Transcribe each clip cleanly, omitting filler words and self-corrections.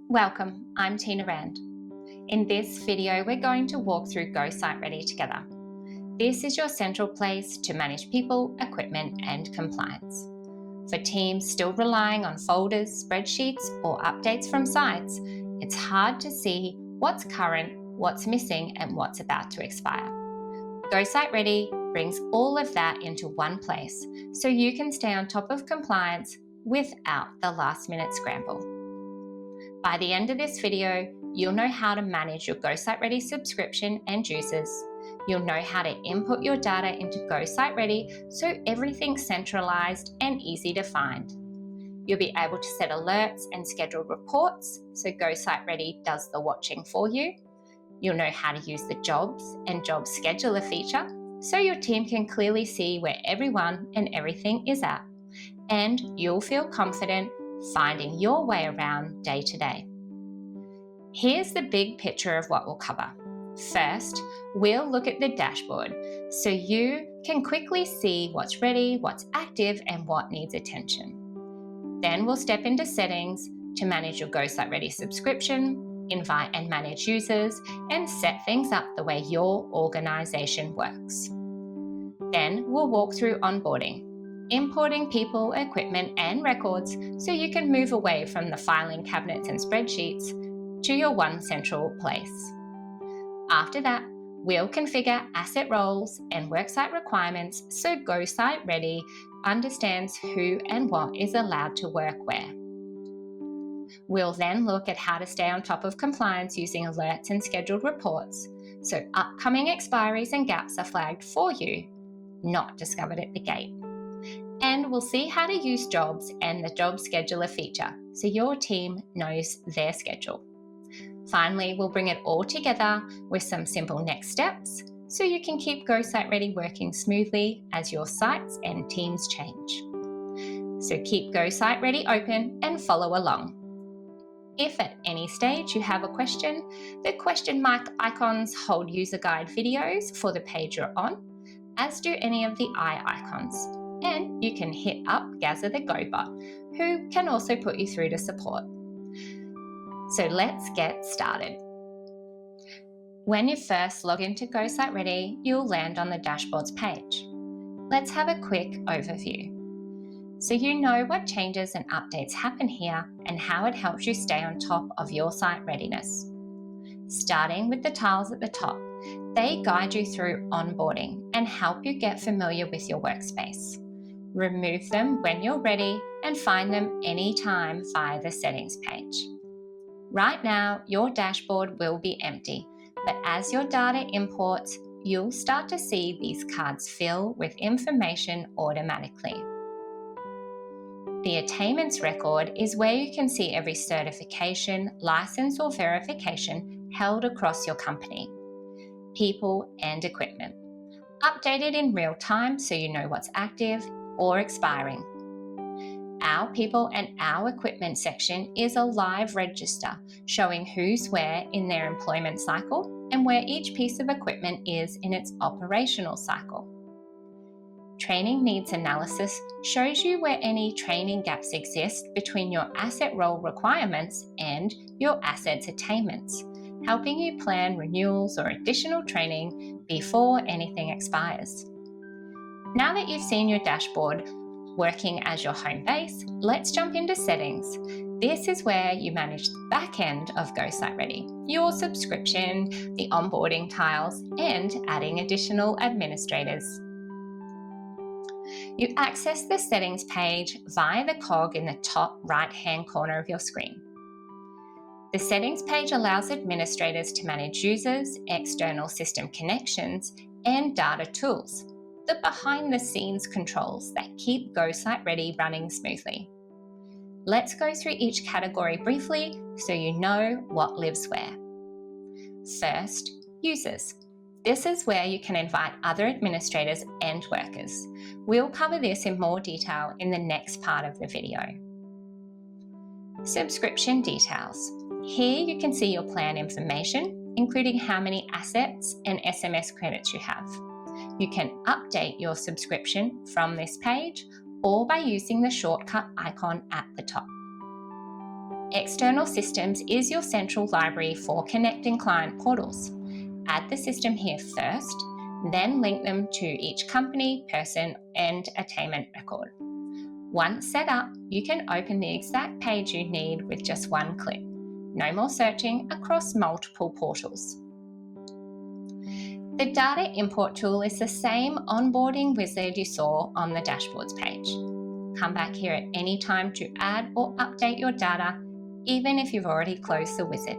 Welcome, I'm Tina Rand. In this video, we're going to walk through Go Site Ready together. This is your central place to manage people, equipment, and compliance. For teams still relying on folders, spreadsheets, or updates from sites, it's hard to see what's current, what's missing, and what's about to expire. Go Site Ready brings all of that into one place so you can stay on top of compliance without the last-minute scramble. By the end of this video, you'll know how to manage your Go Site Ready subscription and users. You'll know how to input your data into Go Site Ready so everything's centralized and easy to find. You'll be able to set alerts and schedule reports so Go Site Ready does the watching for you. You'll know how to use the Jobs and Job Scheduler feature so your team can clearly see where everyone and everything is at. And you'll feel confident finding your way around day to day. Here's the big picture of what we'll cover. First, we'll look at the dashboard so you can quickly see what's ready, what's active, and what needs attention. Then we'll step into settings to manage your Go Site Ready subscription, invite and manage users, and set things up the way your organization works. Then we'll walk through onboarding, importing people, equipment, and records so you can move away from the filing cabinets and spreadsheets to your one central place. After that, we'll configure asset roles and worksite requirements so Go Site Ready understands who and what is allowed to work where. We'll then look at how to stay on top of compliance using alerts and scheduled reports so upcoming expiries and gaps are flagged for you, not discovered at the gate. And we'll see how to use jobs and the job scheduler feature so your team knows their schedule. Finally, we'll bring it all together with some simple next steps so you can keep Go Site Ready working smoothly as your sites and teams change. So keep Go Site Ready open and follow along. If at any stage you have a question, the question mark icons hold user guide videos for the page you're on, as do any of the eye icons. And you can hit up Gazza the GoBot, who can also put you through to support. So let's get started. When you first log into Go Site Ready, you'll land on the dashboards page. Let's have a quick overview, so you know what changes and updates happen here and how it helps you stay on top of your site readiness. Starting with the tiles at the top, they guide you through onboarding and help you get familiar with your workspace. Remove them when you're ready and find them anytime via the settings page. Right now, your dashboard will be empty, but as your data imports, you'll start to see these cards fill with information automatically. The attainments record is where you can see every certification, license, or verification held across your company, people, and equipment, updated in real time so you know what's active or expiring. Our people and our equipment section is a live register showing who's where in their employment cycle and where each piece of equipment is in its operational cycle. Training needs analysis shows you where any training gaps exist between your asset role requirements and your assets attainments, helping you plan renewals or additional training before anything expires. Now that you've seen your dashboard working as your home base, let's jump into settings. This is where you manage the back end of Go Site Ready, your subscription, the onboarding tiles, and adding additional administrators. You access the settings page via the cog in the top right-hand corner of your screen. The settings page allows administrators to manage users, external system connections, and data tools, the behind-the-scenes controls that keep Go Site Ready running smoothly. Let's go through each category briefly so you know what lives where. First, users. This is where you can invite other administrators and workers. We'll cover this in more detail in the next part of the video. Subscription details. Here you can see your plan information, including how many assets and SMS credits you have. You can update your subscription from this page or by using the shortcut icon at the top. External Systems is your central library for connecting client portals. Add the system here first, then link them to each company, person, and attainment record. Once set up, you can open the exact page you need with just one click. No more searching across multiple portals. The data import tool is the same onboarding wizard you saw on the dashboards page. Come back here at any time to add or update your data, even if you've already closed the wizard.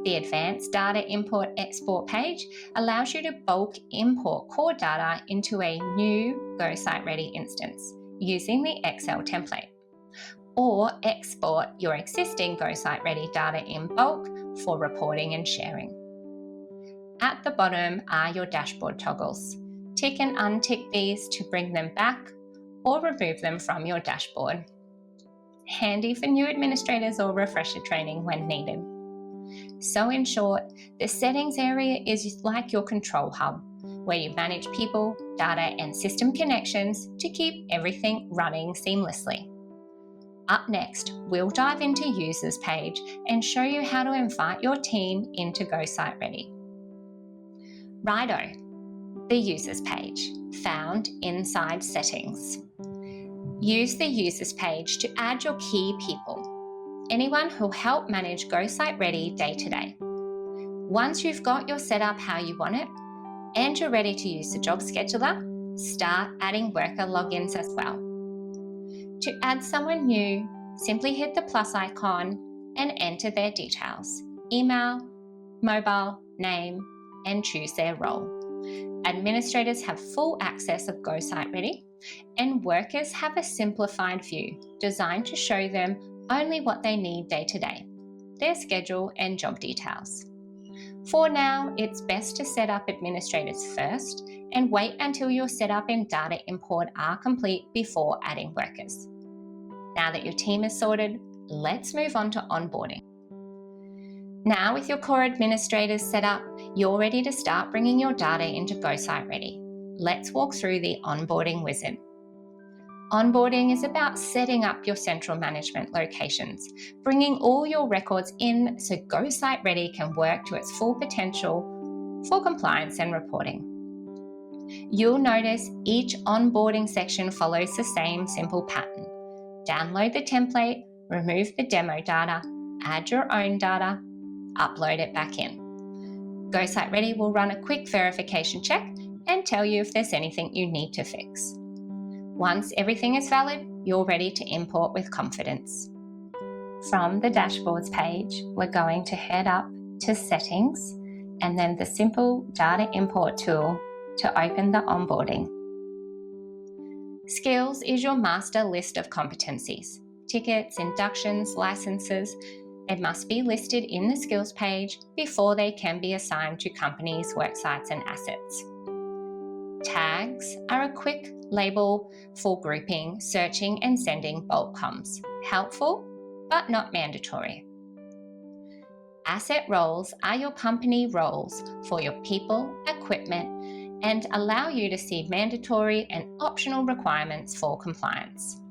The Advanced Data Import-Export page allows you to bulk import core data into a new GoSite Ready instance using the Excel template, or export your existing GoSite Ready data in bulk for reporting and sharing. At the bottom are your dashboard toggles. Tick and untick these to bring them back or remove them from your dashboard. Handy for new administrators or refresher training when needed. So in short, the settings area is like your control hub, where you manage people, data, and system connections to keep everything running seamlessly. Up next, we'll dive into Users page and show you how to invite your team into GoSite Ready. Righto, the Users page, found inside Settings. Use the Users page to add your key people, anyone who'll help manage GoSite Ready day to day. Once you've got your setup how you want it, and you're ready to use the job scheduler, start adding worker logins as well. To add someone new, simply hit the plus icon and enter their details, email, mobile, name, and choose their role. Administrators have full access of GoSite Ready, and workers have a simplified view designed to show them only what they need day to day, their schedule and job details. For now, it's best to set up administrators first and wait until your setup and data import are complete before adding workers. Now that your team is sorted, let's move on to onboarding. Now with your core administrators set up, you're ready to start bringing your data into GoSite Ready. Let's walk through the onboarding wizard. Onboarding is about setting up your central management locations, bringing all your records in so GoSite Ready can work to its full potential for compliance and reporting. You'll notice each onboarding section follows the same simple pattern. Download the template, remove the demo data, add your own data, upload it back in. GoSite Ready will run a quick verification check and tell you if there's anything you need to fix. Once everything is valid, you're ready to import with confidence. From the dashboards page, we're going to head up to Settings and then the simple Data Import tool to open the onboarding. Skills is your master list of competencies. Tickets, inductions, licenses, they must be listed in the skills page before they can be assigned to companies, worksites, and assets. Tags are a quick label for grouping, searching, and sending bulk comms. Helpful, but not mandatory. Asset roles are your company roles for your people, equipment, and allow you to see mandatory and optional requirements for compliance.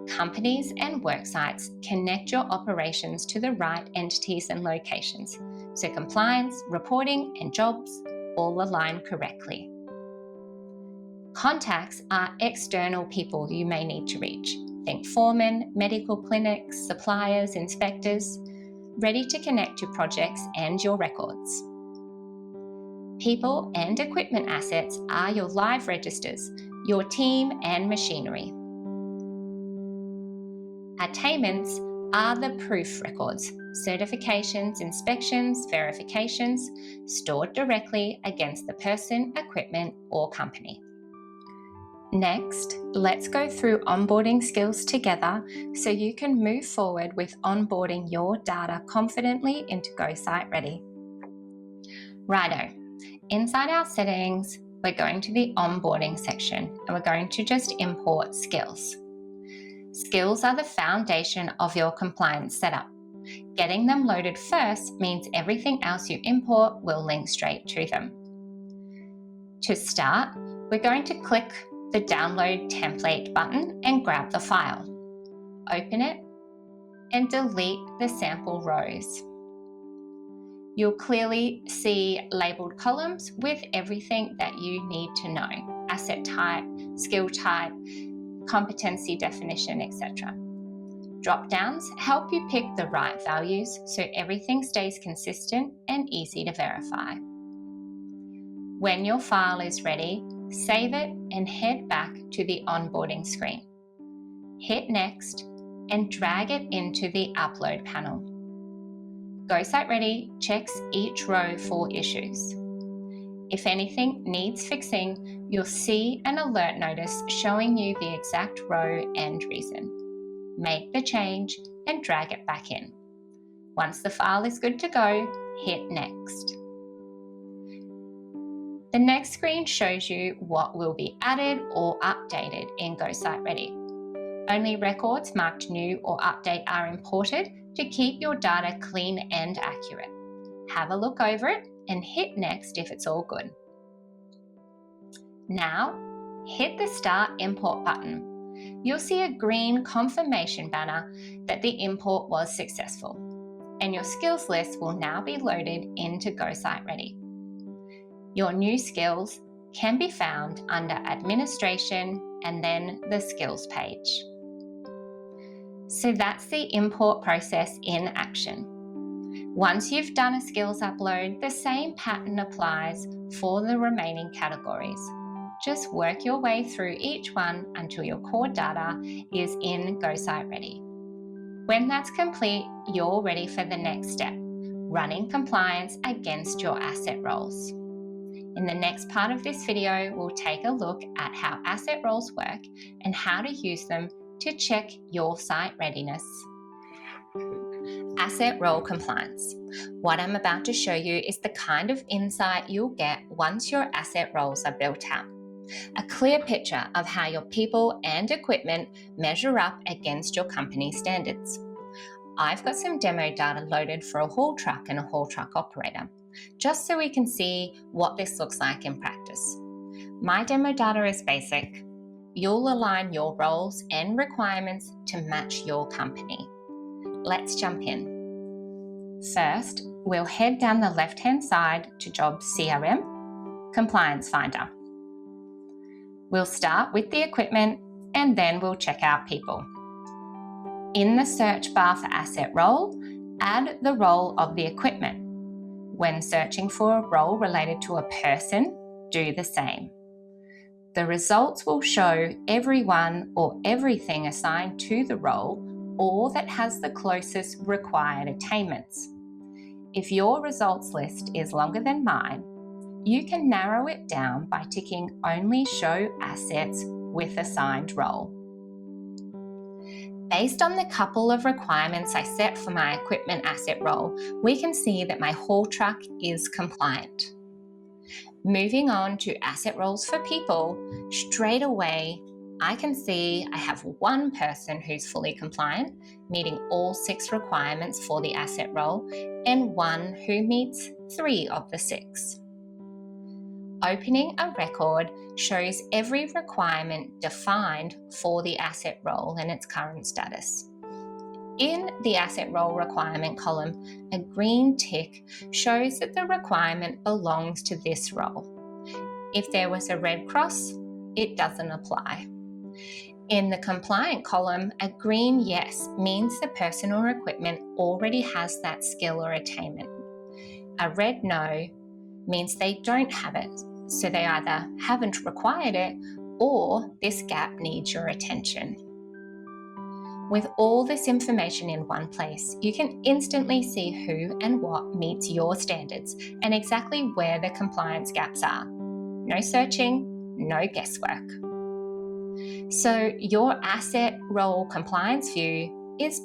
Companies and worksites connect your operations to the right entities and locations, so compliance, reporting, and jobs all align correctly. Contacts are external people you may need to reach. Think foremen, medical clinics, suppliers, inspectors, ready to connect to projects and your records. People and equipment assets are your live registers, your team and machinery. Attainments are the proof records, certifications, inspections, verifications, stored directly against the person, equipment, or company. Next, let's go through onboarding skills together so you can move forward with onboarding your data confidently into GoSite Ready. Righto, inside our settings, we're going to the onboarding section and we're going to just import skills. Skills are the foundation of your compliance setup. Getting them loaded first means everything else you import will link straight to them. To start, we're going to click the Download Template button and grab the file. open it, and delete the sample rows. You'll clearly see labelled columns with everything that you need to know: asset type, skill type, competency definition, etc. Drop-downs help you pick the right values so everything stays consistent and easy to verify. When your file is ready, save it and head back to the onboarding screen. Hit Next and drag it into the Upload panel. GoSite Ready checks each row for issues. If anything needs fixing, you'll see an alert notice showing you the exact row and reason. Make the change and drag it back in. Once the file is good to go, hit Next. The next screen shows you what will be added or updated in GoSite Ready. Only records marked new or update are imported to keep your data clean and accurate. Have a look over it and hit Next if it's all good. Now, hit the Start Import button. You'll see a green confirmation banner that the import was successful, and your skills list will now be loaded into GoSite Ready. Your new skills can be found under Administration and then the Skills page. So that's the import process in action. Once you've done a skills upload, the same pattern applies for the remaining categories. Just work your way through each one until your core data is in GoSite Ready. When that's complete, you're ready for the next step: running compliance against your asset roles. In the next part of this video, we'll take a look at how asset roles work and how to use them to check your site readiness. Asset role compliance. What I'm about to show you is the kind of insight you'll get once your asset roles are built out. A clear picture of how your people and equipment measure up against your company's standards. I've got some demo data loaded for a haul truck and a haul truck operator, just so we can see what this looks like in practice. My demo data is basic. You'll align your roles and requirements to match your company. Let's jump in. First, we'll head down the left-hand side to Jobs CRM, Compliance Finder. We'll start with the equipment and then we'll check out people. In the search bar for asset role, add the role of the equipment. When searching for a role related to a person, do the same. The results will show everyone or everything assigned to the role or that has the closest required attainments. If your results list is longer than mine, you can narrow it down by ticking Only Show Assets with Assigned Role. Based on the couple of requirements I set for my equipment asset role, we can see that my haul truck is compliant. Moving on to asset roles for people, straight away I can see I have one person who's fully compliant, meeting all 6 requirements for the asset role, and one who meets 3 of the 6. Opening a record shows every requirement defined for the asset role and its current status. In the asset role requirement column, a green tick shows that the requirement belongs to this role. If there was a red cross, it doesn't apply. In the compliant column, a green yes means the person or equipment already has that skill or attainment. A red no means they don't have it, so they either haven't required it or this gap needs your attention. With all this information in one place, you can instantly see who and what meets your standards and exactly where the compliance gaps are. No searching, no guesswork. So your asset role compliance view is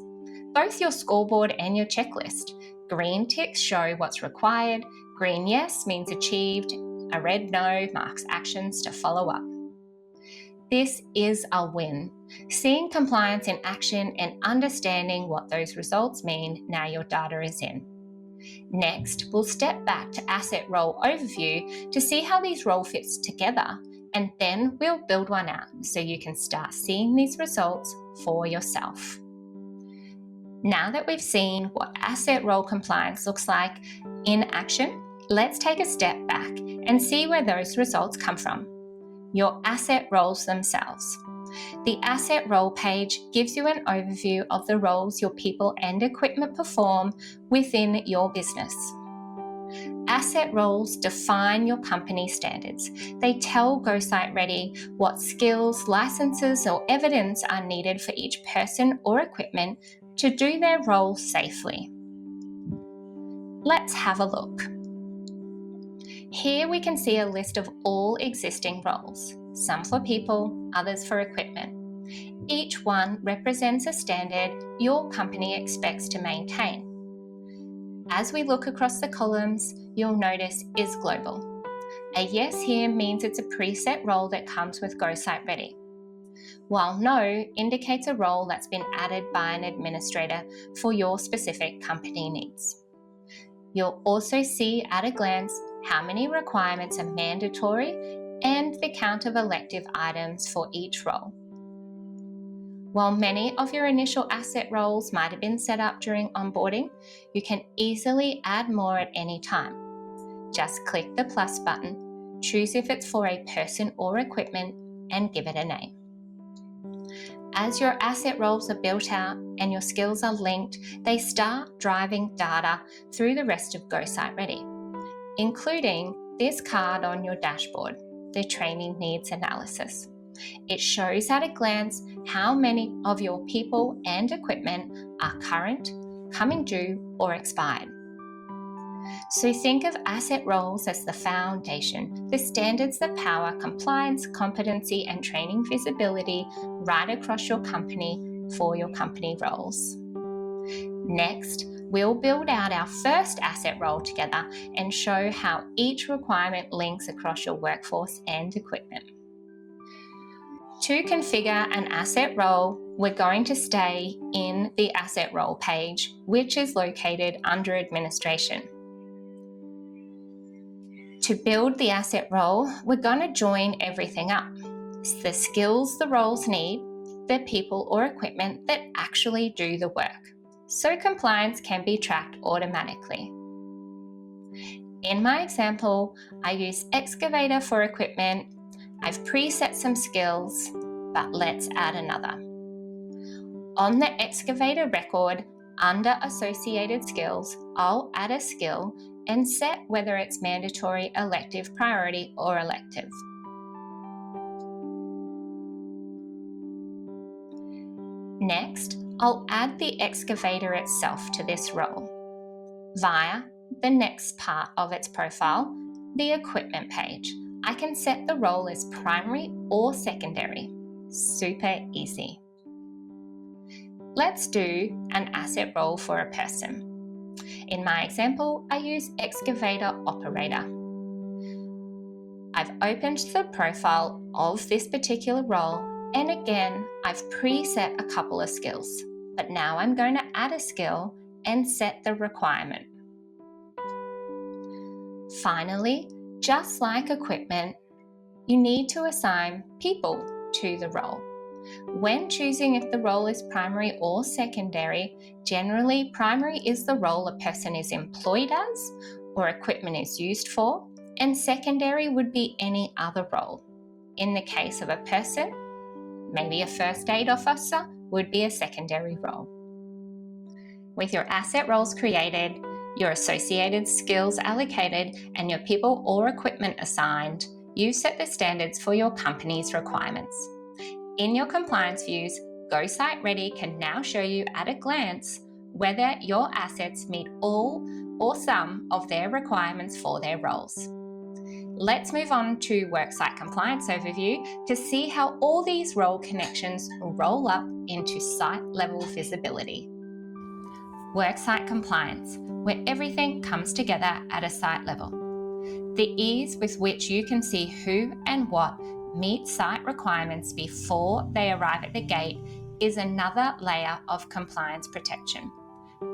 both your scoreboard and your checklist. Green ticks show what's required, green yes means achieved, a red no marks actions to follow up. This is a win. Seeing compliance in action and understanding what those results mean now your data is in. Next, we'll step back to Asset Role Overview to see how these role fits together, and then we'll build one out so you can start seeing these results for yourself. Now that we've seen what asset role compliance looks like in action, let's take a step back and see where those results come from. Your asset roles themselves. The asset role page gives you an overview of the roles your people and equipment perform within your business. Asset roles define your company standards. They tell GoSite Ready what skills, licenses, or evidence are needed for each person or equipment to do their role safely. Let's have a look. Here we can see a list of all existing roles, some for people, others for equipment. Each one represents a standard your company expects to maintain. As we look across the columns, you'll notice is global. A yes here means it's a preset role that comes with GoSite Ready, while no indicates a role that's been added by an administrator for your specific company needs. You'll also see at a glance how many requirements are mandatory and the count of elective items for each role. While many of your initial asset roles might have been set up during onboarding, you can easily add more at any time. Just click the plus button, choose if it's for a person or equipment, and give it a name. As your asset roles are built out and your skills are linked, they start driving data through the rest of GoSite Ready, including this card on your dashboard, the training needs analysis. It shows at a glance how many of your people and equipment are current, coming due, or expired. So think of asset roles as the foundation, the standards that power compliance, competency, and training visibility right across your company for your company roles. Next, we'll build out our first asset role together and show how each requirement links across your workforce and equipment. To configure an asset role, we're going to stay in the asset role page, which is located under administration. To build the asset role, we're going to join everything up. It's the skills the roles need, the people or equipment that actually do the work, so compliance can be tracked automatically. In my example, I use excavator for equipment. I've preset some skills, but let's add another. On the excavator record, under associated skills, I'll add a skill and set whether it's mandatory, elective, priority, or elective. Next, I'll add the excavator itself to this role via the next part of its profile, the equipment page. I can set the role as primary or secondary. Super easy. Let's do an asset role for a person. In my example, I use excavator operator. I've opened the profile of this particular role, and again, I've preset a couple of skills, but now I'm going to add a skill and set the requirement. Finally, just like equipment, you need to assign people to the role. When choosing if the role is primary or secondary, generally primary is the role a person is employed as or equipment is used for, and secondary would be any other role. In the case of a person, maybe a first aid officer would be a secondary role. With your asset roles created, your associated skills allocated, and your people or equipment assigned, you set the standards for your company's requirements. In your compliance views, GoSite Ready can now show you at a glance whether your assets meet all or some of their requirements for their roles. Let's move on to Worksite Compliance Overview to see how all these role connections roll up into site-level visibility. Worksite Compliance, where everything comes together at a site level. The ease with which you can see who and what meet site requirements before they arrive at the gate is another layer of compliance protection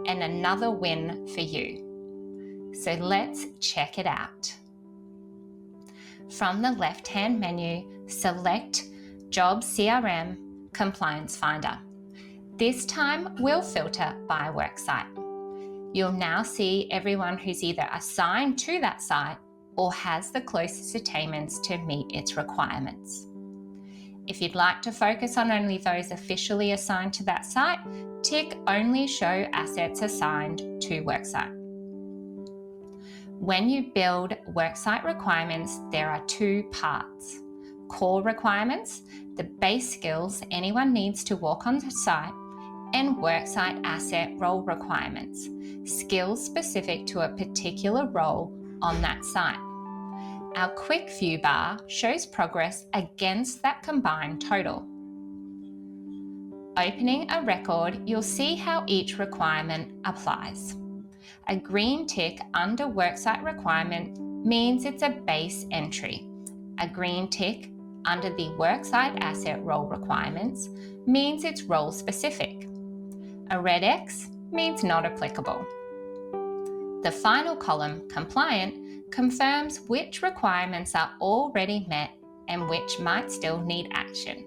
and another win for you. So let's check it out. From the left-hand menu, select Job CRM Compliance Finder. This time we'll filter by worksite. You'll now see everyone who's either assigned to that site or has the closest attainments to meet its requirements. If you'd like to focus on only those officially assigned to that site, tick Only Show Assets Assigned to Worksite. When you build worksite requirements, there are two parts. Core requirements, the base skills anyone needs to walk on the site, and worksite asset role requirements, skills specific to a particular role on that site. Our quick view bar shows progress against that combined total. Opening a record, you'll see how each requirement applies. A green tick under worksite requirement means it's a base entry. A green tick under the worksite asset role requirements means it's role specific. A red X means not applicable. The final column, compliant, confirms which requirements are already met and which might still need action.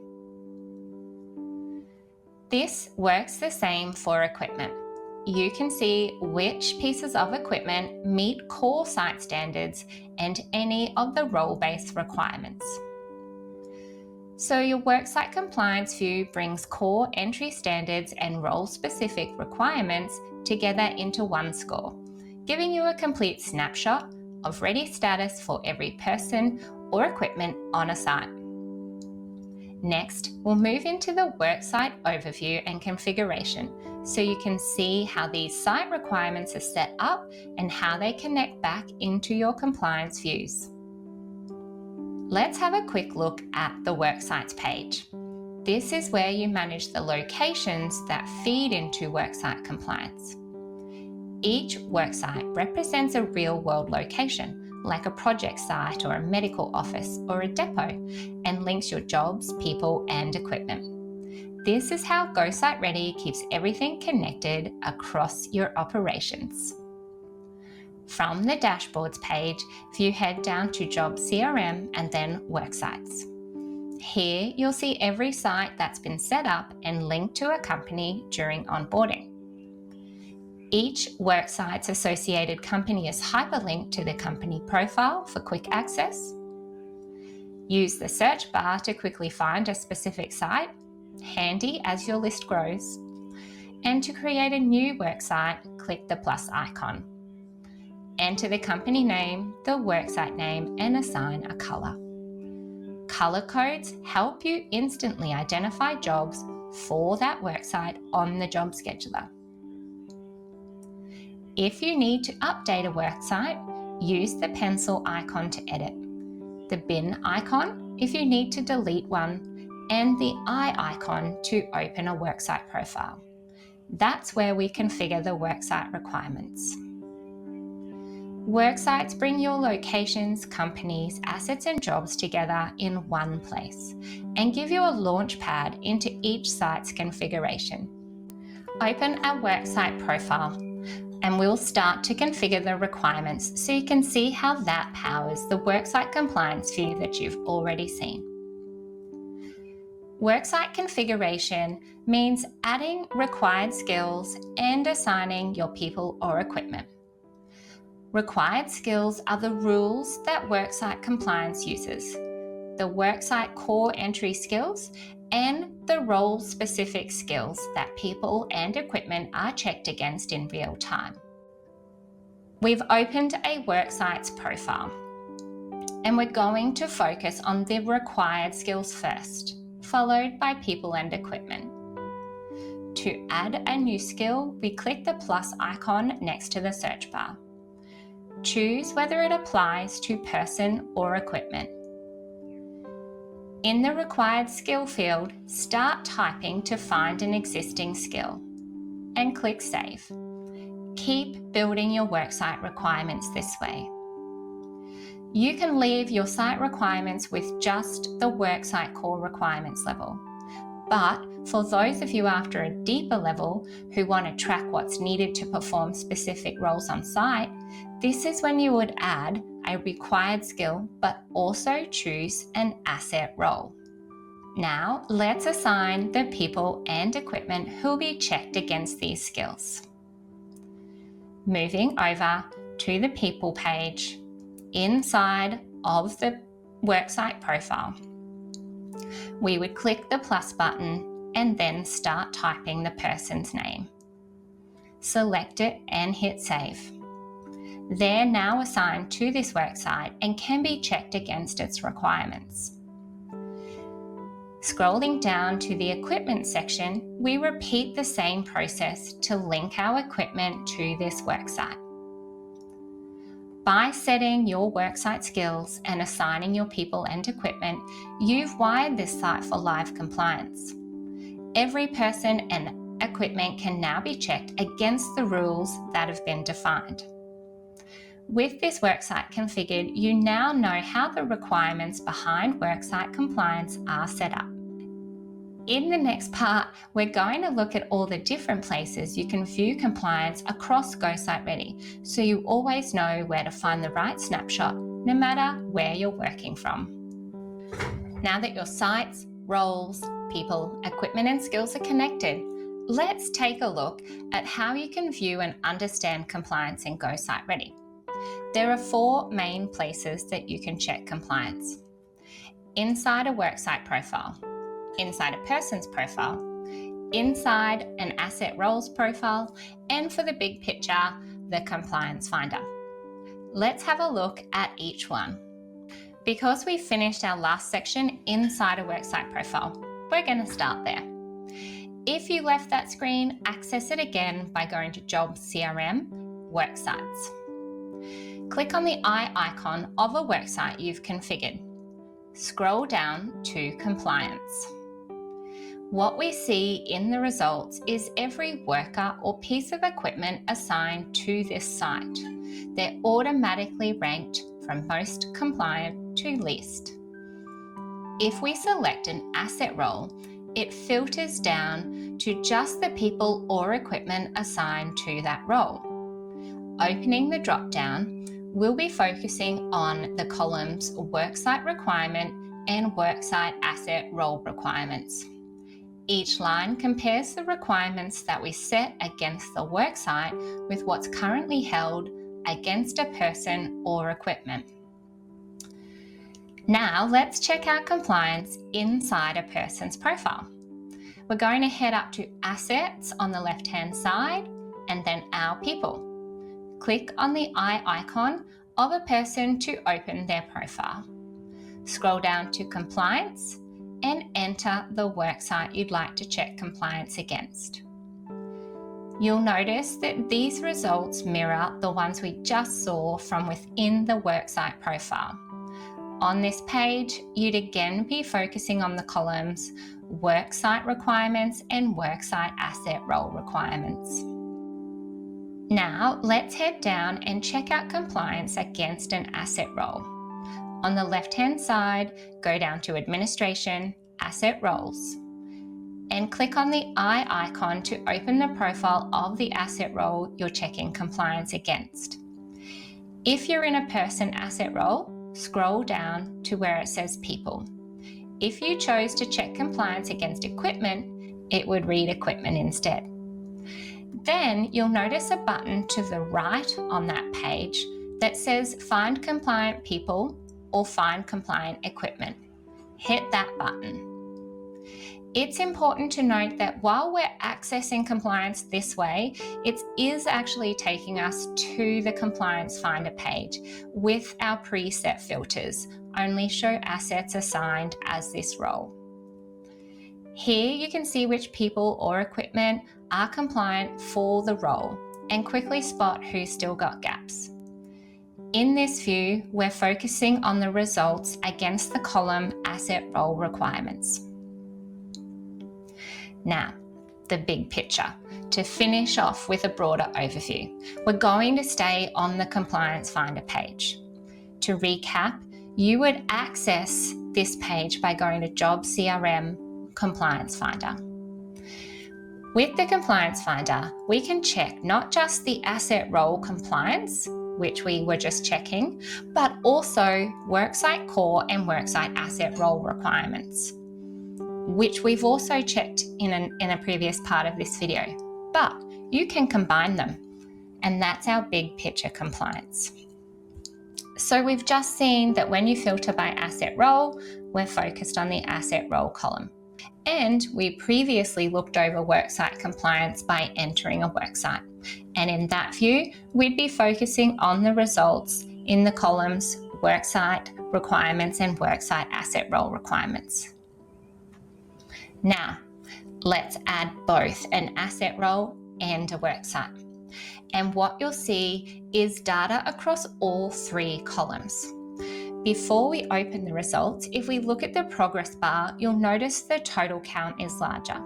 This works the same for equipment. You can see which pieces of equipment meet core site standards and any of the role-based requirements. So your Worksite Compliance view brings core entry standards and role-specific requirements together into one score, giving you a complete snapshot of ready status for every person or equipment on a site. Next, we'll move into the Worksite Overview and configuration so you can see how these site requirements are set up and how they connect back into your compliance views. Let's have a quick look at the Worksites page. This is where you manage the locations that feed into Worksite Compliance. Each worksite represents a real-world location, like a project site or a medical office or a depot, and links your jobs, people, and equipment. This is how GoSite Ready keeps everything connected across your operations. From the Dashboards page, if you head down to Job CRM and then Worksites. Here, you'll see every site that's been set up and linked to a company during onboarding. Each worksite's associated company is hyperlinked to the company profile for quick access. Use the search bar to quickly find a specific site, handy as your list grows. And to create a new worksite, click the plus icon. Enter the company name, the worksite name, and assign a color. Color codes help you instantly identify jobs for that worksite on the job scheduler. If you need to update a worksite, use the pencil icon to edit, the bin icon if you need to delete one, and the eye icon to open a worksite profile. That's where we configure the worksite requirements. Worksites bring your locations, companies, assets, and jobs together in one place and give you a launch pad into each site's configuration. Open a worksite profile and we'll start to configure the requirements so you can see how that powers the Worksite Compliance view that you've already seen. Worksite configuration means adding required skills and assigning your people or equipment. Required skills are the rules that Worksite Compliance uses, the Worksite core entry skills, and the role-specific skills that people and equipment are checked against in real time. We've opened a Worksites profile, and we're going to focus on the required skills first, followed by people and equipment. To add a new skill, we click the plus icon next to the search bar. Choose whether it applies to person or equipment. In the required skill field, start typing to find an existing skill and click Save. Keep building your worksite requirements this way. You can leave your site requirements with just the worksite core requirements level. But for those of you after a deeper level who want to track what's needed to perform specific roles on site, this is when you would add a required skill, but also choose an asset role. Now, let's assign the people and equipment who will be checked against these skills. Moving over to the people page inside of the worksite profile, we would click the plus button and then start typing the person's name. Select it and hit save. They're now assigned to this worksite and can be checked against its requirements. Scrolling down to the equipment section, we repeat the same process to link our equipment to this worksite. By setting your worksite skills and assigning your people and equipment, you've wired this site for live compliance. Every person and equipment can now be checked against the rules that have been defined. With this worksite configured, you now know how the requirements behind Worksite Compliance are set up. In the next part, we're going to look at all the different places you can view compliance across GoSite Ready, so you always know where to find the right snapshot, no matter where you're working from. Now that your sites, roles, people, equipment and skills are connected, let's take a look at how you can view and understand compliance in GoSite Ready. There are 4 main places that you can check compliance. Inside a worksite profile, inside a person's profile, inside an asset roles profile, and for the big picture, the compliance finder. Let's have a look at each one. Because we finished our last section inside a worksite profile, we're going to start there. If you left that screen, access it again by going to Jobs CRM, Worksites. Click on the eye icon of a worksite you've configured. Scroll down to Compliance. What we see in the results is every worker or piece of equipment assigned to this site. They're automatically ranked from most compliant to least. If we select an asset role, it filters down to just the people or equipment assigned to that role. Opening the drop-down, we'll be focusing on the columns Worksite Requirement and Worksite Asset Role Requirements. Each line compares the requirements that we set against the worksite with what's currently held against a person or equipment. Now let's check out compliance inside a person's profile. We're going to head up to Assets on the left-hand side and then Our People. Click on the eye icon of a person to open their profile. Scroll down to Compliance and enter the worksite you'd like to check compliance against. You'll notice that these results mirror the ones we just saw from within the worksite profile. On this page, you'd again be focusing on the columns Worksite Requirements and Worksite Asset Role Requirements. Now, let's head down and check out compliance against an asset role. On the left-hand side, go down to Administration, Asset Roles, and click on the eye icon to open the profile of the asset role you're checking compliance against. If you're in a person asset role, scroll down to where it says People. If you chose to check compliance against equipment, it would read Equipment instead. Then you'll notice a button to the right on that page that says Find Compliant People or Find Compliant Equipment. Hit that button. It's important to note that while we're accessing compliance this way, it is actually taking us to the Compliance Finder page with our preset filters, only show assets assigned as this role. Here you can see which people or equipment are compliant for the role and quickly spot who's still got gaps. In this view, we're focusing on the results against the column Asset Role Requirements. Now, the big picture. To finish off with a broader overview, we're going to stay on the Compliance Finder page. To recap, you would access this page by going to Job CRM Compliance Finder. With the Compliance Finder, we can check not just the asset role compliance, which we were just checking, but also Worksite Core and Worksite Asset Role Requirements. which we've also checked in a previous part of this video, but you can combine them, and that's our big picture compliance. So we've just seen that when you filter by asset role, we're focused on the asset role column. And we previously looked over worksite compliance by entering a worksite. And in that view, we'd be focusing on the results in the columns worksite requirements and worksite asset role requirements. Now, let's add both an asset role and a worksite. And what you'll see is data across all three columns. Before we open the results, if we look at the progress bar, you'll notice the total count is larger.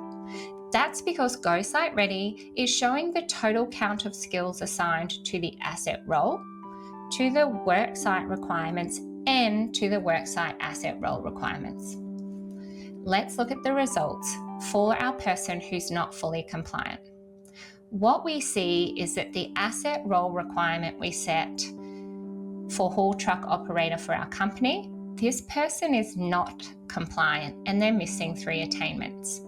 That's because GoSite Ready is showing the total count of skills assigned to the asset role, to the worksite requirements, and to the worksite asset role requirements. Let's look at the results for our person who's not fully compliant. What we see is that the asset role requirement we set for haul truck operator for our company, this person is not compliant and they're missing 3 attainments.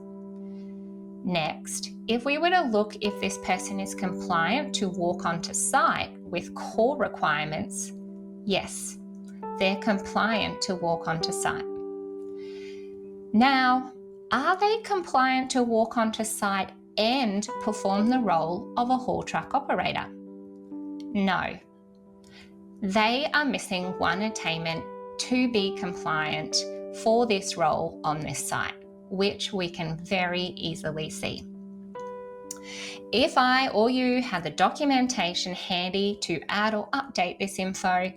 Next, if we were to look if this person is compliant to walk onto site with core requirements, yes, they're compliant to walk onto site. Now, are they compliant to walk onto site and perform the role of a haul truck operator? No. They are missing 1 attainment to be compliant for this role on this site, which we can very easily see. If I or you had the documentation handy to add or update this info,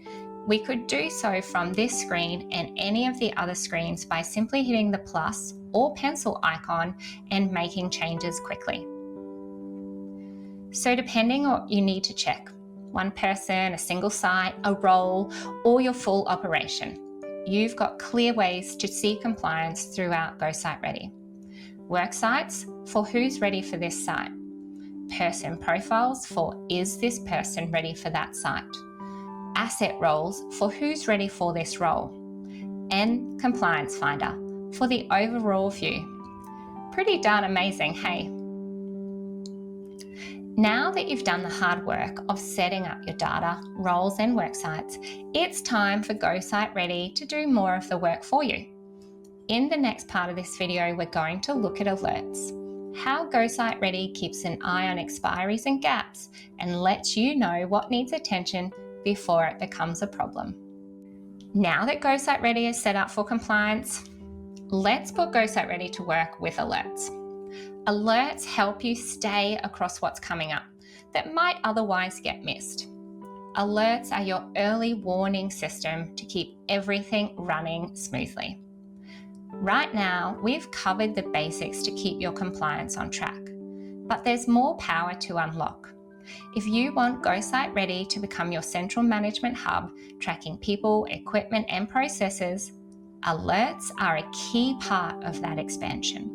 we could do so from this screen and any of the other screens by simply hitting the plus or pencil icon and making changes quickly. So depending on what you need to check, 1 person, a single site, a role, or your full operation, you've got clear ways to see compliance throughout GoSite Ready. Worksites for who's ready for this site. Person profiles for is this person ready for that site. Asset roles for who's ready for this role. And Compliance Finder for the overall view. Pretty darn amazing, hey? Now that you've done the hard work of setting up your data, roles and worksites, it's time for GoSite Ready to do more of the work for you. In the next part of this video, we're going to look at alerts, how GoSite Ready keeps an eye on expiries and gaps and lets you know what needs attention before it becomes a problem. Now that GoSite Ready is set up for compliance, let's put GoSite Ready to work with alerts. Alerts help you stay across what's coming up that might otherwise get missed. Alerts are your early warning system to keep everything running smoothly. Right now, we've covered the basics to keep your compliance on track, but there's more power to unlock. If you want GoSite Ready to become your central management hub, tracking people, equipment, and processes, alerts are a key part of that expansion.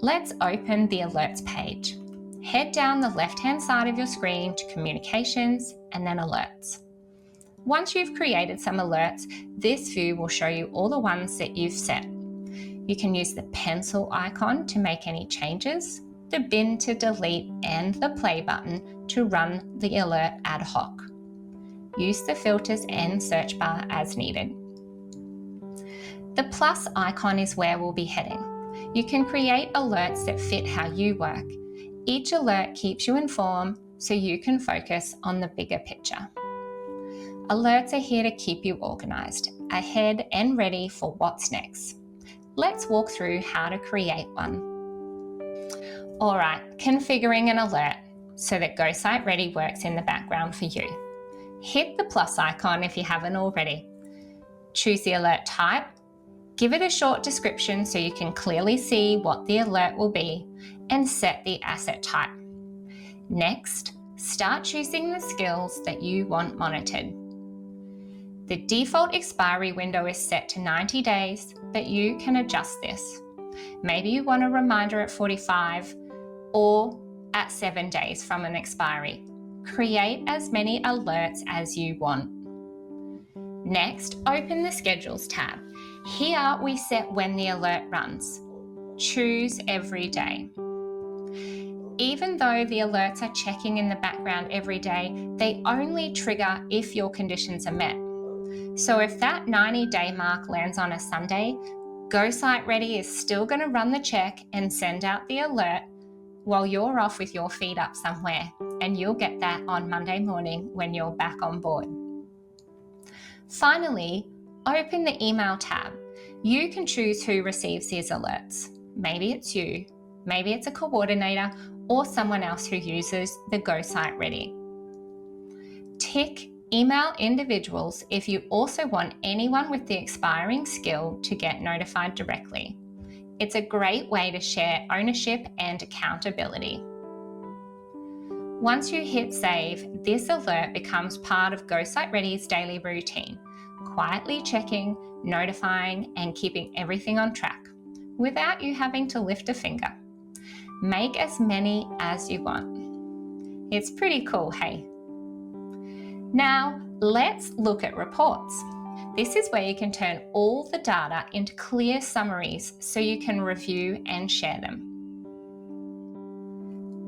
Let's open the alerts page. Head down the left-hand side of your screen to communications and then alerts. Once you've created some alerts, this view will show you all the ones that you've set. You can use the pencil icon to make any changes, the bin to delete, and the play button to run the alert ad hoc. Use the filters and search bar as needed. The plus icon is where we'll be heading. You can create alerts that fit how you work. Each alert keeps you informed so you can focus on the bigger picture. Alerts are here to keep you organised, ahead and ready for what's next. Let's walk through how to create one. Alright, configuring an alert so that GoSite Ready works in the background for you. Hit the plus icon if you haven't already. Choose the alert type. Give it a short description so you can clearly see what the alert will be, and set the asset type. Next, start choosing the skills that you want monitored. The default expiry window is set to 90 days, but you can adjust this. Maybe you want a reminder at 45 or at 7 days from an expiry. Create as many alerts as you want. Next, open the Schedules tab. Here we set when the alert runs. Choose every day. Even though the alerts are checking in the background every day, they only trigger if your conditions are met. So if that 90-day mark lands on a Sunday, GoSite Ready is still going to run the check and send out the alert while you're off with your feet up somewhere, and you'll get that on Monday morning when you're back on board. Finally, open the email tab. You can choose who receives these alerts. Maybe it's you, maybe it's a coordinator, or someone else who uses the GoSite Ready. Tick Email individuals if you also want anyone with the expiring skill to get notified directly. It's a great way to share ownership and accountability. Once you hit save, this alert becomes part of GoSite Ready's daily routine, quietly checking, notifying, and keeping everything on track, without you having to lift a finger. Make as many as you want. It's pretty cool, hey? Now, let's look at reports. This is where you can turn all the data into clear summaries so you can review and share them.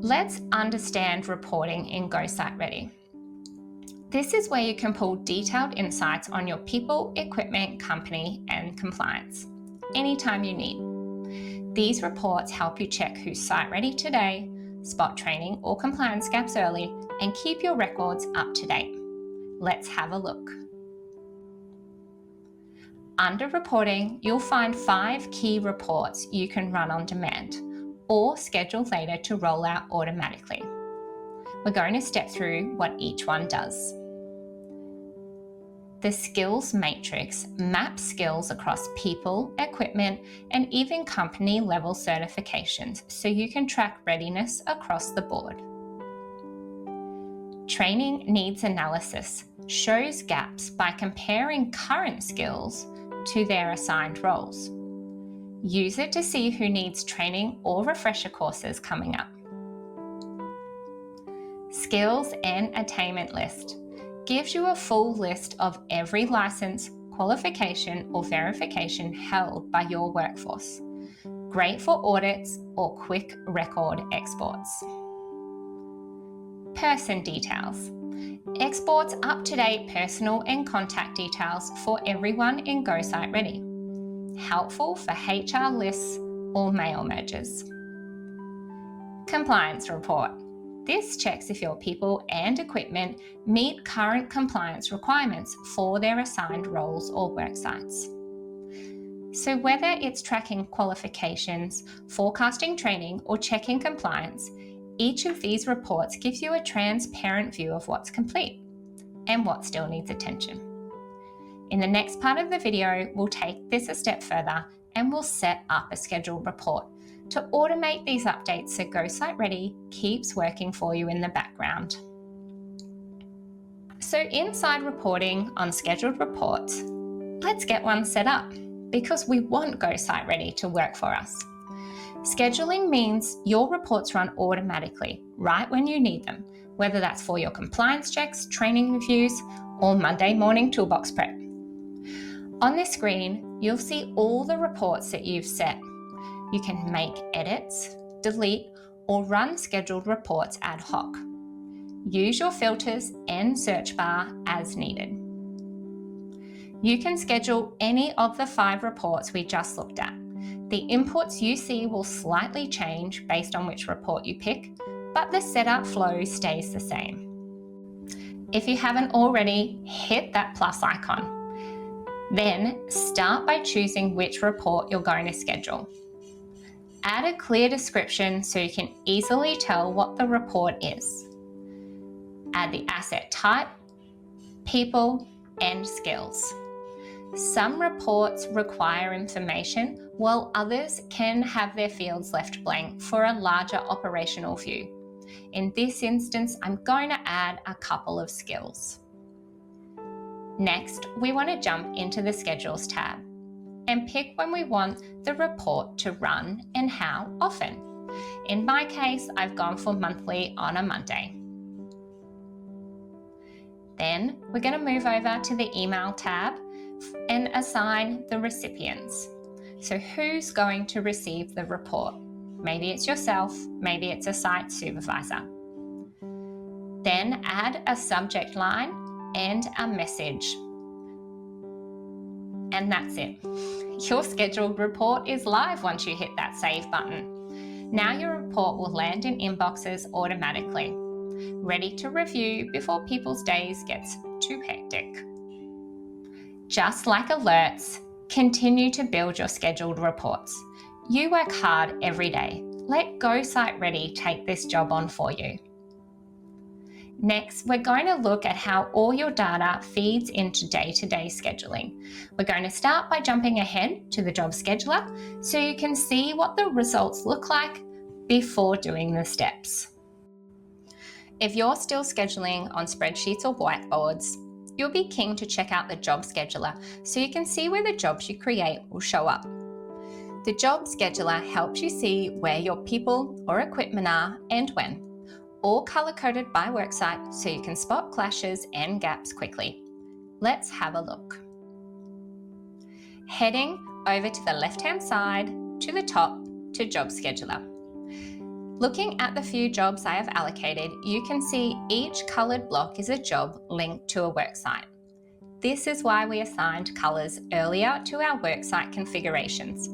Let's understand reporting in GoSite Ready. This is where you can pull detailed insights on your people, equipment, company, and compliance anytime you need. These reports help you check who's site ready today, spot training or compliance gaps early, and keep your records up to date. Let's have a look. Under reporting, you'll find 5 key reports you can run on demand or schedule later to roll out automatically. We're going to step through what each one does. The skills matrix maps skills across people, equipment, and even company level certifications so you can track readiness across the board. Training needs analysis shows gaps by comparing current skills to their assigned roles. Use it to see who needs training or refresher courses coming up. Skills and attainment list gives you a full list of every license, qualification, or verification held by your workforce. Great for audits or quick record exports. Person details. Exports up-to-date personal and contact details for everyone in GoSite Ready. Helpful for HR lists or mail mergers. Compliance report. This checks if your people and equipment meet current compliance requirements for their assigned roles or worksites. So whether it's tracking qualifications, forecasting training, or checking compliance, each of these reports gives you a transparent view of what's complete and what still needs attention. In the next part of the video, we'll take this a step further and we'll set up a scheduled report to automate these updates so GoSite Ready keeps working for you in the background. So inside reporting on scheduled reports, let's get one set up because we want GoSite Ready to work for us. Scheduling means your reports run automatically right when you need them, whether that's for your compliance checks, training reviews, or Monday morning toolbox prep. On this screen, you'll see all the reports that you've set. You can make edits, delete, or run scheduled reports ad hoc. Use your filters and search bar as needed. You can schedule any of the 5 reports we just looked at. The inputs you see will slightly change based on which report you pick, but the setup flow stays the same. If you haven't already, hit that plus icon. Then start by choosing which report you're going to schedule. Add a clear description so you can easily tell what the report is. Add the asset type, people, and skills. Some reports require information, while others can have their fields left blank for a larger operational view. In this instance, I'm going to add a couple of skills. Next, we want to jump into the Schedules tab and pick when we want the report to run and how often. In my case, I've gone for monthly on a Monday. Then we're going to move over to the Email tab and assign the recipients. So who's going to receive the report? Maybe it's yourself, maybe it's a site supervisor. Then add a subject line and a message. And that's it. Your scheduled report is live once you hit that save button. Now your report will land in inboxes automatically, ready to review before people's days gets too hectic. Just like alerts, continue to build your scheduled reports. You work hard every day. Let GoSite Ready take this job on for you. Next, we're going to look at how all your data feeds into day-to-day scheduling. We're going to start by jumping ahead to the job scheduler so you can see what the results look like before doing the steps. If you're still scheduling on spreadsheets or whiteboards, you'll be keen to check out the job scheduler so you can see where the jobs you create will show up. The job scheduler helps you see where your people or equipment are and when, all color-coded by worksite so you can spot clashes and gaps quickly. Let's have a look. Heading over to the left-hand side to the top to Job Scheduler. Looking at the few jobs I have allocated, you can see each colored block is a job linked to a worksite. This is why we assigned colors earlier to our worksite configurations.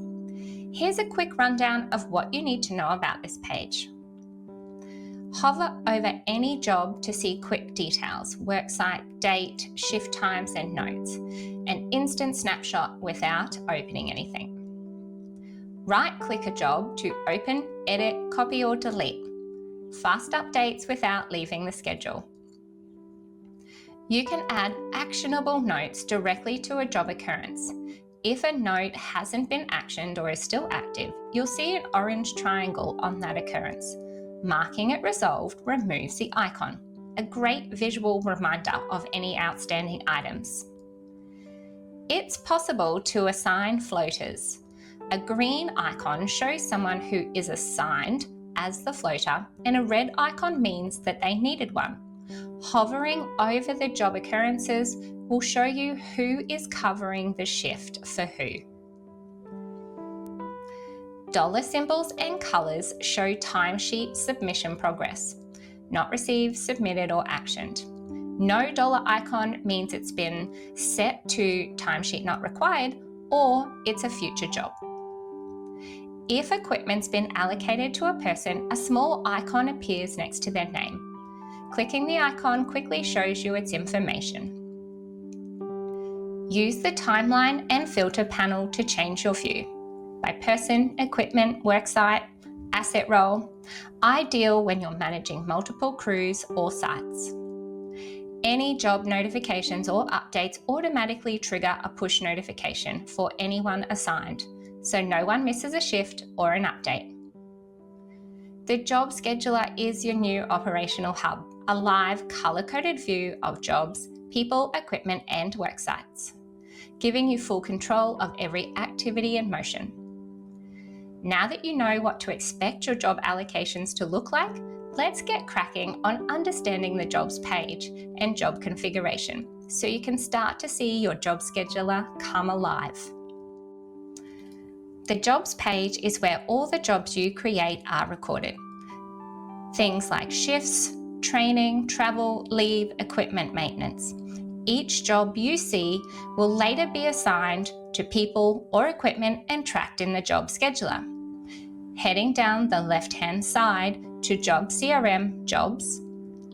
Here's a quick rundown of what you need to know about this page. Hover over any job to see quick details, worksite, date, shift times and notes, an instant snapshot without opening anything. Right-click a job to open, edit, copy or delete. Fast updates without leaving the schedule. You can add actionable notes directly to a job occurrence. If a note hasn't been actioned or is still active, you'll see an orange triangle on that occurrence. Marking it resolved removes the icon, a great visual reminder of any outstanding items. It's possible to assign floaters. A green icon shows someone who is assigned as the floater, and a red icon means that they needed one. Hovering over the job occurrences will show you who is covering the shift for who. Dollar symbols and colours show timesheet submission progress. Not received, submitted or actioned. No dollar icon means it's been set to timesheet not required or it's a future job. If equipment's been allocated to a person, a small icon appears next to their name. Clicking the icon quickly shows you its information. Use the timeline and filter panel to change your view. By person, equipment, worksite, asset role, ideal when you're managing multiple crews or sites. Any job notifications or updates automatically trigger a push notification for anyone assigned, so no one misses a shift or an update. The job scheduler is your new operational hub, a live color-coded view of jobs, people, equipment and worksites, giving you full control of every activity and motion. Now that you know what to expect your job allocations to look like, let's get cracking on understanding the jobs page and job configuration so you can start to see your job scheduler come alive. The jobs page is where all the jobs you create are recorded. Things like shifts, training, travel, leave, equipment maintenance. Each job you see will later be assigned to people or equipment and tracked in the job scheduler. Heading down the left-hand side to Job CRM Jobs,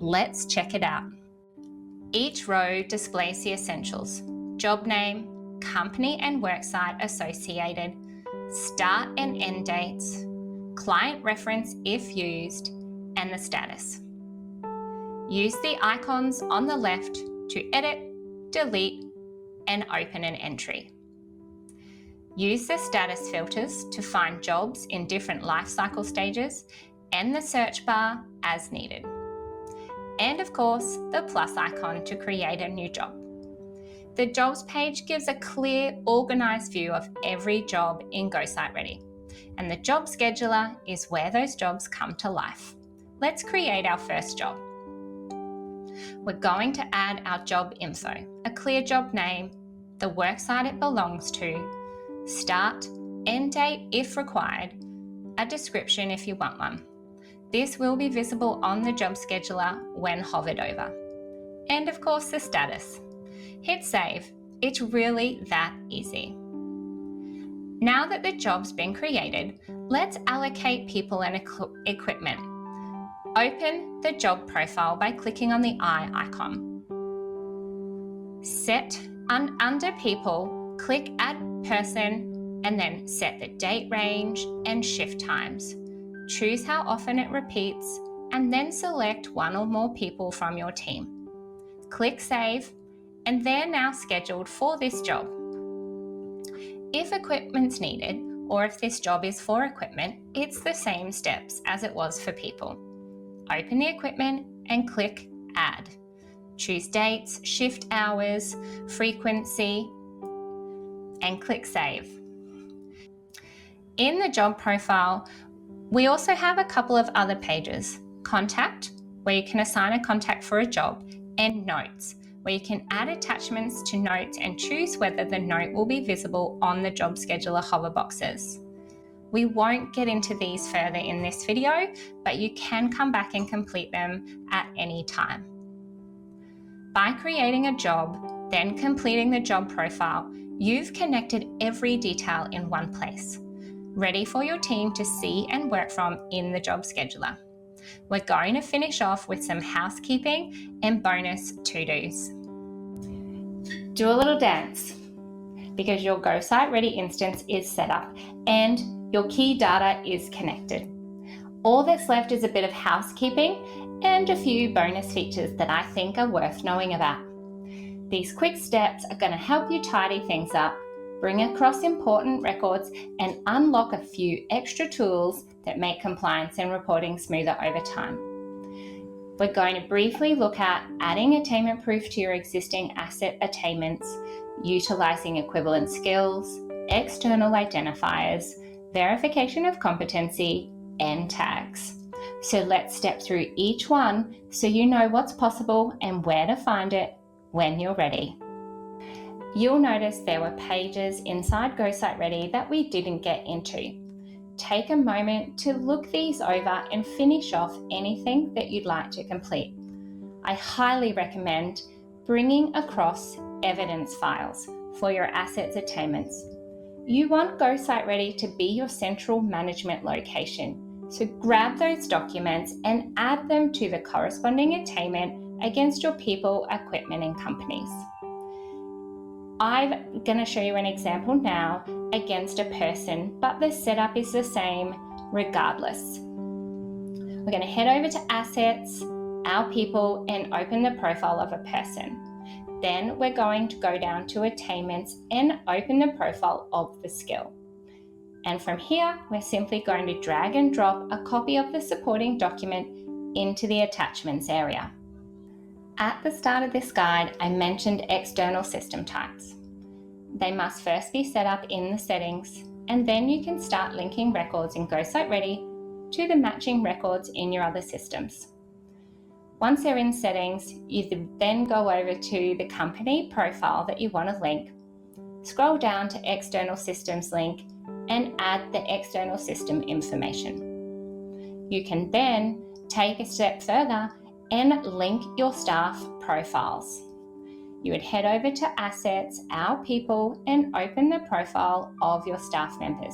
let's check it out. Each row displays the essentials: job name, company and worksite associated, start and end dates, client reference if used, and the status. Use the icons on the left to edit, delete, and open an entry. Use the status filters to find jobs in different lifecycle stages and the search bar as needed. And of course, the plus icon to create a new job. The jobs page gives a clear, organised view of every job in GoSite Ready. And the job scheduler is where those jobs come to life. Let's create our first job. We're going to add our job info, a clear job name, the worksite it belongs to, start, end date if required, a description if you want one. This will be visible on the job scheduler when hovered over. And of course, the status. Hit save. It's really that easy. Now that the job's been created, let's allocate people and equipment. Open the job profile by clicking on the eye icon. Set under people, click add person, and then set the date range and shift times. Choose how often it repeats, and then select one or more people from your team. Click save, and they're now scheduled for this job. If equipment's needed, or if this job is for equipment, it's the same steps as it was for people. Open the equipment and click add. Choose dates, shift hours, frequency, and click save. In the job profile, we also have a couple of other pages. Contact, where you can assign a contact for a job, and notes, where you can add attachments to notes and choose whether the note will be visible on the job scheduler hover boxes. We won't get into these further in this video, but you can come back and complete them at any time. By creating a job, then completing the job profile, you've connected every detail in one place, ready for your team to see and work from in the job scheduler. We're going to finish off with some housekeeping and bonus to-dos. Do a little dance, because your GoSite Ready instance is set up and your key data is connected. All that's left is a bit of housekeeping and a few bonus features that I think are worth knowing about. These quick steps are going to help you tidy things up, bring across important records, and unlock a few extra tools that make compliance and reporting smoother over time. We're going to briefly look at adding attainment proof to your existing asset attainments, utilising equivalent skills, external identifiers, verification of competency, and tags. So let's step through each one so you know what's possible and where to find it when you're ready. You'll notice there were pages inside GoSite Ready that we didn't get into. Take a moment to look these over and finish off anything that you'd like to complete. I highly recommend bringing across evidence files for your assets attainments. You want GoSite Ready to be your central management location, so grab those documents and add them to the corresponding attainment against your people, equipment, and companies. I'm going to show you an example now against a person, but the setup is the same regardless. We're going to head over to Assets, Our People, and open the profile of a person. Then we're going to go down to Attainments and open the profile of the skill. And from here, we're simply going to drag and drop a copy of the supporting document into the attachments area. At the start of this guide, I mentioned external system types. They must first be set up in the settings, and then you can start linking records in GoSite Ready to the matching records in your other systems. Once they're in settings, you then go over to the company profile that you want to link, scroll down to External Systems link, and add the external system information. You can then take a step further and link your staff profiles. You would head over to Assets, Our People, and open the profile of your staff members.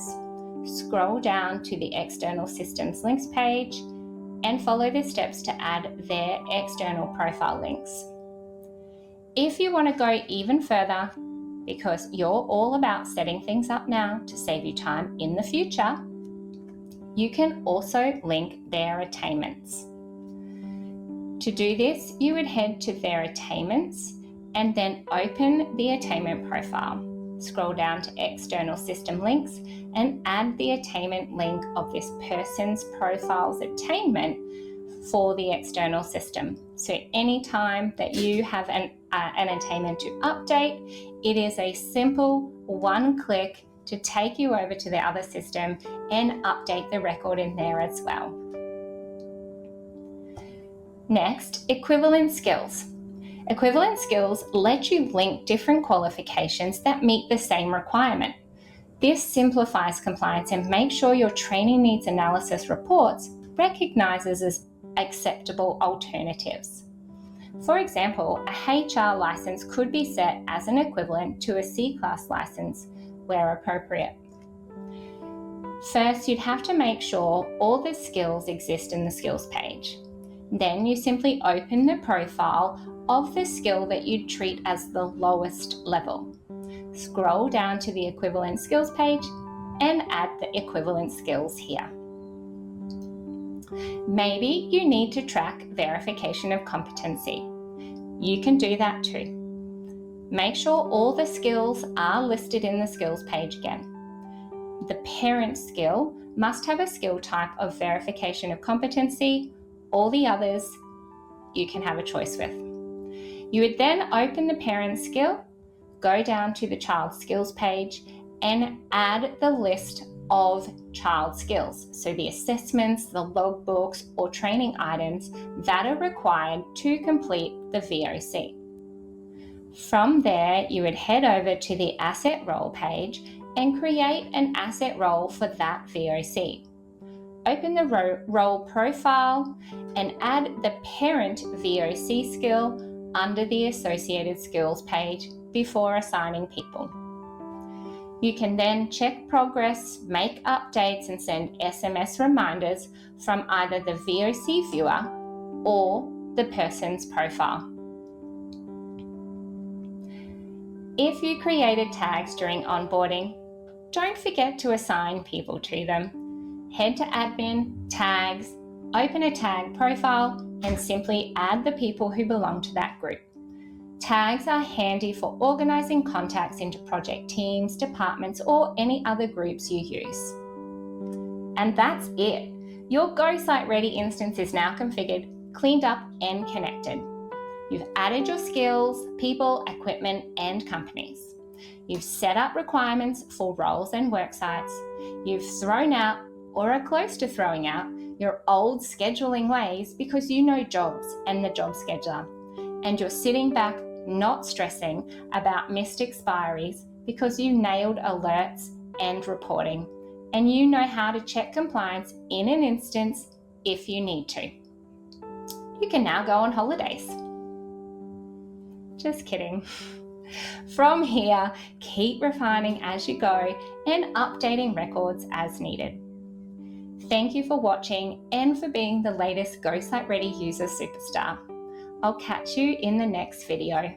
Scroll down to the External Systems links page and follow the steps to add their external profile links. If you want to go even further, because you're all about setting things up now to save you time in the future, you can also link their attainments. To do this, you would head to their attainments and then open the attainment profile. Scroll down to External System Links and add the attainment link of this person's profile's attainment for the external system. So anytime that you have an attainment to update, it is a simple one click to take you over to the other system and update the record in there as well. Next, equivalent skills. Equivalent skills let you link different qualifications that meet the same requirement. This simplifies compliance and makes sure your training needs analysis reports recognises as acceptable alternatives. For example, a HR license could be set as an equivalent to a C-class license where appropriate. First, you'd have to make sure all the skills exist in the skills page. Then you simply open the profile of the skill that you'd treat as the lowest level. Scroll down to the equivalent skills page and add the equivalent skills here. Maybe you need to track verification of competency. You can do that too. Make sure all the skills are listed in the skills page again. The parent skill must have a skill type of verification of competency. All the others you can have a choice with. You would then open the parent skill, go down to the child skills page and add the list of child skills, so the assessments, the logbooks or training items that are required to complete the VOC. From there, you would head over to the asset role page and create an asset role for that VOC. Open the role profile and add the parent VOC skill under the associated skills page before assigning people. You can then check progress, make updates and send SMS reminders from either the VOC viewer or the person's profile. If you created tags during onboarding, don't forget to assign people to them. Head to Admin, Tags, open a tag profile and simply add the people who belong to that group. Tags are handy for organising contacts into project teams, departments, or any other groups you use. And that's it. Your GoSite Ready instance is now configured, cleaned up, and connected. You've added your skills, people, equipment, and companies. You've set up requirements for roles and worksites. You've thrown out, or are close to throwing out, your old scheduling ways because you know jobs and the job scheduler. And you're sitting back not stressing about missed expiries because you nailed alerts and reporting, and you know how to check compliance in an instance if you need to. You can now go on holidays. Just kidding. From here, keep refining as you go and updating records as needed. Thank you for watching and for being the latest GoSite Ready user superstar. I'll catch you in the next video.